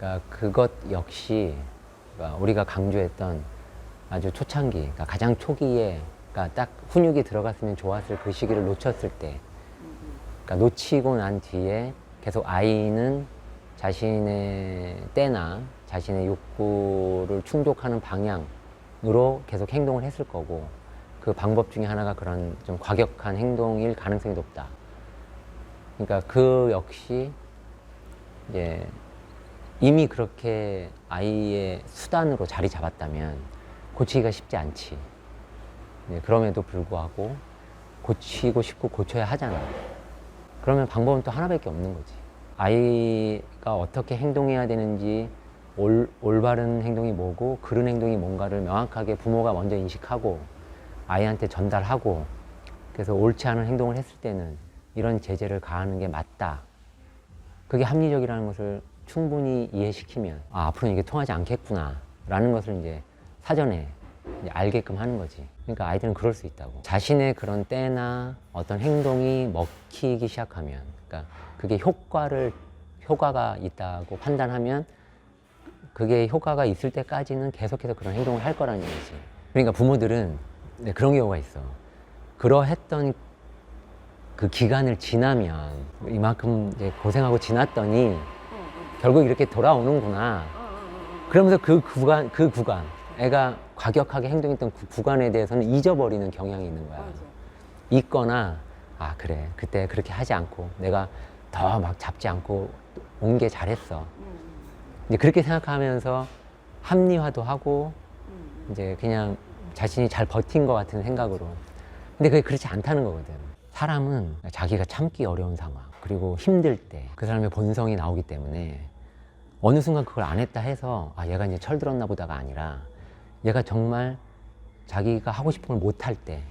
그러니까 그것 역시 그러니까 우리가 강조했던 아주 초창기, 그러니까 가장 초기에 그러니까 딱 훈육이 들어갔으면 좋았을 그 시기를 놓쳤을 때, 그러니까 놓치고 난 뒤에 계속 아이는 자신의 때나 자신의 욕구를 충족하는 방향으로 계속 행동을 했을 거고, 그 방법 중에 하나가 그런 좀 과격한 행동일 가능성이 높다. 그러니까 그 역시 이제 이미 그렇게 아이의 수단으로 자리 잡았다면 고치기가 쉽지 않지. 네, 그럼에도 불구하고 고치고 싶고 고쳐야 하잖아. 그러면 방법은 또 하나밖에 없는 거지. 아이가 어떻게 행동해야 되는지, 올바른 행동이 뭐고 그른 행동이 뭔가를 명확하게 부모가 먼저 인식하고 아이한테 전달하고, 그래서 옳지 않은 행동을 했을 때는 이런 제재를 가하는 게 맞다. 그게 합리적이라는 것을 충분히 이해시키면 앞으로는 이게 통하지 않겠구나 라는 것을 이제 사전에 이제 알게끔 하는 거지. 그러니까 아이들은 그럴 수 있다고. 자신의 그런 때나 어떤 행동이 먹히기 시작하면, 그러니까 그게 효과가 있다고 판단하면 그게 효과가 있을 때까지는 계속해서 그런 행동을 할 거라는 얘기지. 그러니까 부모들은 그런 경우가 있어. 그러했던 그 기간을 지나면 이만큼 이제 고생하고 지났더니 결국 이렇게 돌아오는구나. 그러면서 그 구간, 애가 과격하게 행동했던 그 구간에 대해서는 잊어버리는 경향이 있는 거야. 있거나, 그래, 그때 그렇게 하지 않고 내가 더 막 잡지 않고 온 게 잘했어. 이제 그렇게 생각하면서 합리화도 하고, 이제 그냥 자신이 잘 버틴 것 같은 생각으로. 근데 그게 그렇지 않다는 거거든. 사람은 자기가 참기 어려운 상황, 그리고 힘들 때 그 사람의 본성이 나오기 때문에 어느 순간 그걸 안 했다 해서 얘가 이제 철들었나 보다가 아니라, 얘가 정말 자기가 하고 싶은 걸 못 할 때,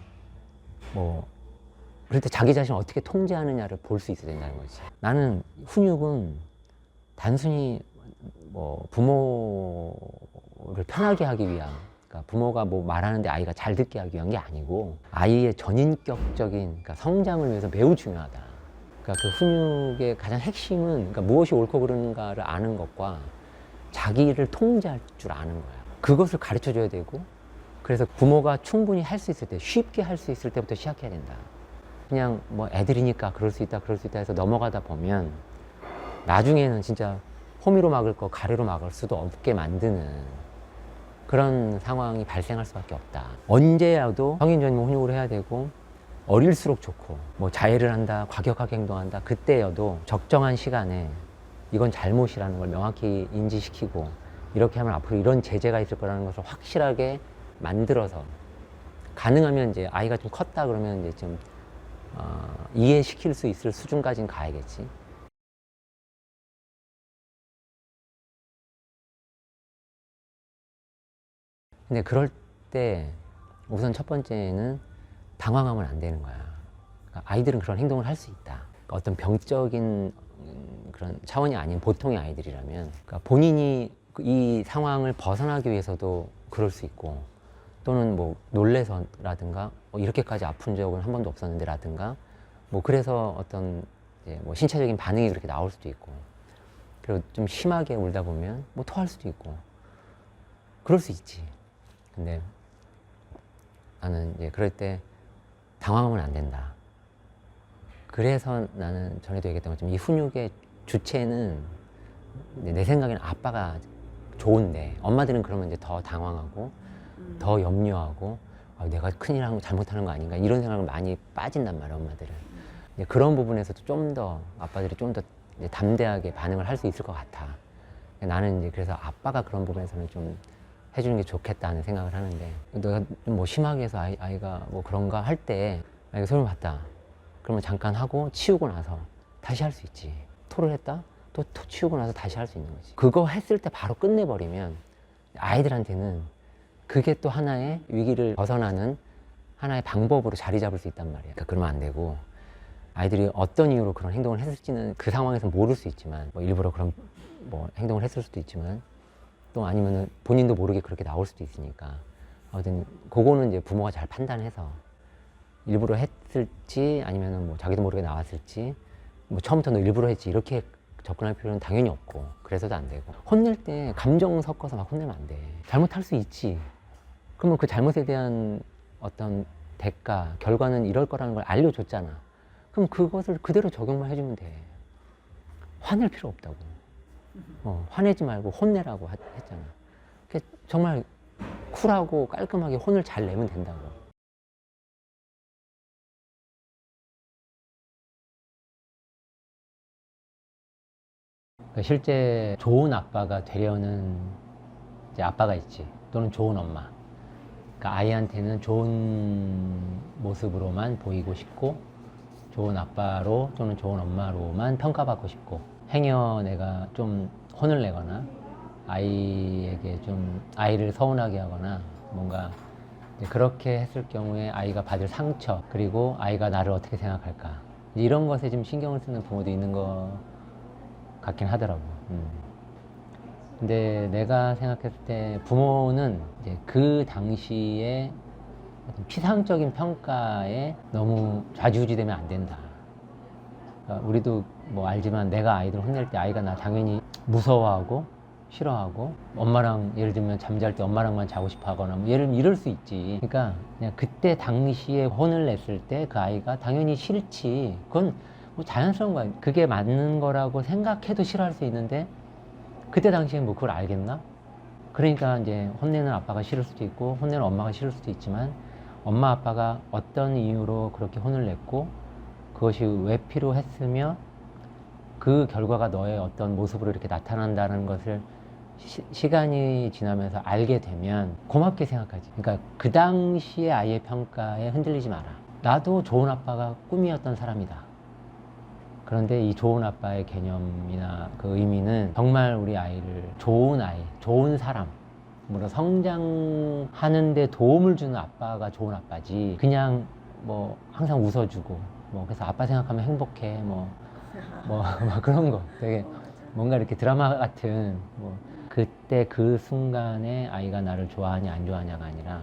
그럴 때 자기 자신을 어떻게 통제하느냐를 볼 수 있어야 된다는 거지. 나는 훈육은 단순히 부모를 편하게 하기 위한, 그러니까 부모가 말하는데 아이가 잘 듣게 하기 위한 게 아니고, 아이의 전인격적인, 그러니까 성장을 위해서 매우 중요하다. 그러니까 그 훈육의 가장 핵심은, 그러니까 무엇이 옳고 그른가를 아는 것과 자기를 통제할 줄 아는 거야. 그것을 가르쳐 줘야 되고, 그래서 부모가 충분히 할 수 있을 때, 쉽게 할 수 있을 때부터 시작해야 된다. 그냥 애들이니까 그럴 수 있다 해서 넘어가다 보면 나중에는 진짜 호미로 막을 거 가래로 막을 수도 없게 만드는 그런 상황이 발생할 수밖에 없다. 언제라도 성인 전임 훈육을 해야 되고, 어릴수록 좋고, 자해를 한다, 과격하게 행동한다, 그때여도 적정한 시간에 이건 잘못이라는 걸 명확히 인지시키고, 이렇게 하면 앞으로 이런 제재가 있을 거라는 것을 확실하게 만들어서, 가능하면 이제 아이가 좀 컸다 그러면 이제 좀 이해시킬 수 있을 수준까지는 가야겠지. 근데 그럴 때 우선 첫 번째는 당황하면 안 되는 거야. 그러니까 아이들은 그런 행동을 할 수 있다. 그러니까 어떤 병적인 그런 차원이 아닌 보통의 아이들이라면, 그러니까 본인이 이 상황을 벗어나기 위해서도 그럴 수 있고, 또는 놀래서라든가 이렇게까지 아픈 적은 한 번도 없었는데 라든가, 그래서 어떤 이제 신체적인 반응이 그렇게 나올 수도 있고, 그리고 좀 심하게 울다 보면 토할 수도 있고, 그럴 수 있지. 근데 나는 이제 그럴 때 당황하면 안 된다. 그래서 나는 전에도 얘기했던 것처럼 이 훈육의 주체는 내 생각에는 아빠가 좋은데, 엄마들은 그러면 이제 더 당황하고 더 염려하고 내가 큰일 한 거 잘못하는 거 아닌가 이런 생각을 많이 빠진단 말이야, 엄마들은. 그런 부분에서도 좀 더 아빠들이 좀 더 담대하게 반응을 할 수 있을 것 같아. 나는 이제 그래서 아빠가 그런 부분에서는 좀 해주는 게 좋겠다는 생각을 하는데, 내가 심하게 해서 아이가 그런가 할 때 아이가 소리를 봤다 그러면 잠깐 하고 치우고 나서 다시 할 수 있지. 토를 했다? 또 치우고 나서 다시 할 수 있는 거지. 그거 했을 때 바로 끝내버리면 아이들한테는 그게 또 하나의 위기를 벗어나는 하나의 방법으로 자리 잡을 수 있단 말이야. 그러니까 그러면 안 되고, 아이들이 어떤 이유로 그런 행동을 했을지는 그 상황에서 모를 수 있지만, 일부러 그런 행동을 했을 수도 있지만, 또 아니면은 본인도 모르게 그렇게 나올 수도 있으니까, 아무튼 그거는 이제 부모가 잘 판단해서 일부러 했을지 아니면은 자기도 모르게 나왔을지, 처음부터 너 일부러 했지 이렇게 접근할 필요는 당연히 없고 그래서도 안 되고 혼낼 때 감정 섞어서 막 혼내면 안 돼. 잘못할 수 있지. 그러면 그 잘못에 대한 어떤 대가, 결과는 이럴 거라는 걸 알려줬잖아. 그럼 그것을 그대로 적용만 해주면 돼. 화낼 필요 없다고. 화내지 말고 혼내라고 했잖아. 정말 쿨하고 깔끔하게 혼을 잘 내면 된다고. 실제 좋은 아빠가 되려는 이제 아빠가 있지. 또는 좋은 엄마. 그러니까 아이한테는 좋은 모습으로만 보이고 싶고, 좋은 아빠로 또는 좋은 엄마로만 평가받고 싶고, 행여 내가 좀 혼을 내거나 아이에게 좀 아이를 서운하게 하거나 뭔가 그렇게 했을 경우에 아이가 받을 상처, 그리고 아이가 나를 어떻게 생각할까, 이런 것에 좀 신경을 쓰는 부모도 있는 것 같긴 하더라고. 근데 내가 생각했을 때 부모는 이제 그 당시에 피상적인 평가에 너무 좌지우지되면 안 된다. 그러니까 우리도 뭐 알지만 내가 아이들 혼낼 때 아이가 나 당연히 무서워하고 싫어하고, 엄마랑 예를 들면 잠잘 때 엄마랑만 자고 싶어 하거나 뭐 예를 들면 이럴 수 있지. 그러니까 그냥 그때 당시에 혼을 냈을 때 그 아이가 당연히 싫지. 그건 뭐 자연스러운 거야. 그게 맞는 거라고 생각해도 싫어할 수 있는데 그때 당시에 뭐 그걸 알겠나? 그러니까 이제 혼내는 아빠가 싫을 수도 있고 혼내는 엄마가 싫을 수도 있지만, 엄마 아빠가 어떤 이유로 그렇게 혼을 냈고 그것이 왜 필요했으며 그 결과가 너의 어떤 모습으로 이렇게 나타난다는 것을 시간이 지나면서 알게 되면 고맙게 생각하지. 그러니까 그 당시에 아이의 평가에 흔들리지 마라. 나도 좋은 아빠가 꿈이었던 사람이다. 그런데 이 좋은 아빠의 개념이나 그 의미는 정말 우리 아이를 좋은 아이, 좋은 사람으로 성장하는 데 도움을 주는 아빠가 좋은 아빠지, 그냥 뭐 항상 웃어주고 뭐 그래서 아빠 생각하면 행복해 뭐 그런 거 되게 뭔가 이렇게 드라마 같은, 뭐 그때 그 순간에 아이가 나를 좋아하냐 안 좋아하냐가 아니라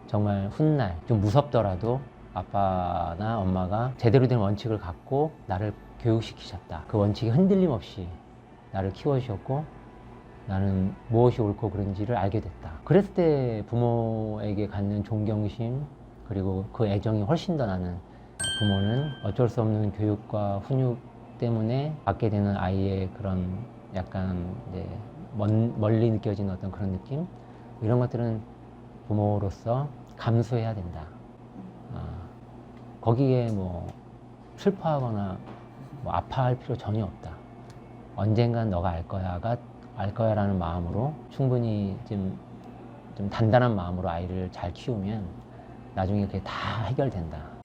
정말 훗날 좀 무섭더라도 아빠나 엄마가 제대로 된 원칙을 갖고 나를 교육시키셨다. 그 원칙이 흔들림 없이 나를 키워주셨고 나는 무엇이 옳고 그른지를 알게 됐다. 그랬을 때 부모에게 갖는 존경심, 그리고 그 애정이 훨씬 더 나는, 부모는 어쩔 수 없는 교육과 훈육 때문에 받게 되는 아이의 그런 약간 이제 멀리 느껴지는 어떤 그런 느낌, 이런 것들은 부모로서 감수해야 된다. 거기에 뭐 슬퍼하거나 뭐 아파할 필요 전혀 없다. 언젠간 너가 알 거야라는 마음으로 충분히 좀 단단한 마음으로 아이를 잘 키우면 나중에 그게 다 해결된다.